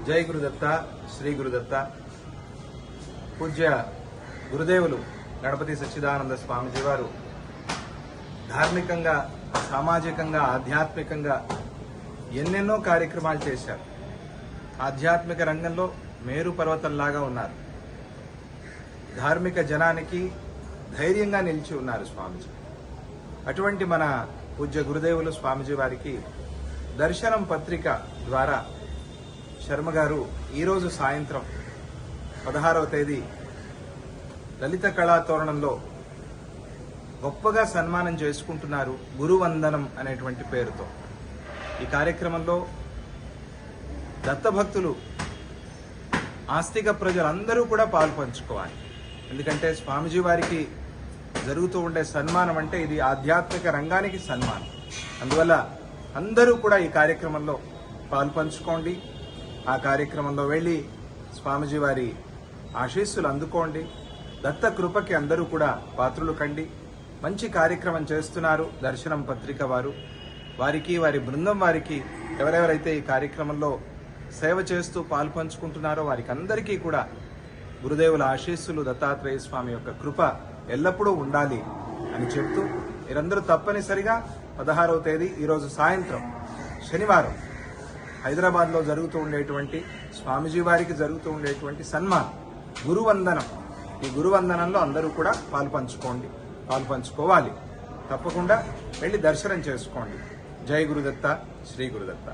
జై గురుదత్త, శ్రీ గురుదత్త. పూజ్య గురుదేవులు గణపతి సచ్చిదానంద స్వామిజీ వారు ధార్మికంగా, సామాజికంగా, ఆధ్యాత్మికంగా ఎన్నెన్నో కార్యక్రమాలు చేశారు. ఆధ్యాత్మిక రంగంలో మేరు పర్వతంలాగా ఉన్నారు. ధార్మిక జనానికి ధైర్యంగా నిలిచి ఉన్నారు స్వామిజీ. అటువంటి మన పూజ్య గురుదేవులు స్వామిజీ వారికి దర్శనం పత్రిక ద్వారా శర్మ గారు ఈరోజు సాయంత్రం 16వ తేదీ లలిత కళాతోరణంలో గొప్పగా సన్మానం చేసుకుంటున్నారు, గురువందనం అనేటువంటి పేరుతో. ఈ కార్యక్రమంలో దత్తభక్తులు, ఆస్తిక ప్రజలందరూ కూడా పాల్పంచుకోవాలి. ఎందుకంటే స్వామిజీ వారికి జరుగుతూ ఉండే సన్మానం అంటే ఇది ఆధ్యాత్మిక రంగానికి సన్మానం. అందువల్ల అందరూ కూడా ఈ కార్యక్రమంలో పాల్పంచుకోండి. ఆ కార్యక్రమంలో వెళ్ళి స్వామిజీ వారి ఆశీస్సులు అందుకోండి. దత్త కృపకి అందరూ కూడా పాత్రులు కండి. మంచి కార్యక్రమం చేస్తున్నారు దర్శనం పత్రిక వారు. వారికి, వారి బృందం వారికి, ఎవరెవరైతే ఈ కార్యక్రమంలో సేవ చేస్తూ పాల్పంచుకుంటున్నారో వారికి అందరికీ కూడా గురుదేవుల ఆశీస్సులు, దత్తాత్రేయ స్వామి యొక్క కృప ఎల్లప్పుడూ ఉండాలి అని చెప్తూ, మీరందరూ తప్పనిసరిగా 16వ తేదీ ఈరోజు సాయంత్రం శనివారం హైదరాబాద్లో జరుగుతూ ఉండేటువంటి స్వామిజీ వారికి జరుగుతూ ఉండేటువంటి సన్మానం గురువందనం. ఈ గురువందనంలో అందరూ కూడా పాల్పంచుకోవాలి. తప్పకుండా వెళ్ళి దర్శనం చేసుకోండి. జై గురుదత్త, శ్రీ గురుదత్త.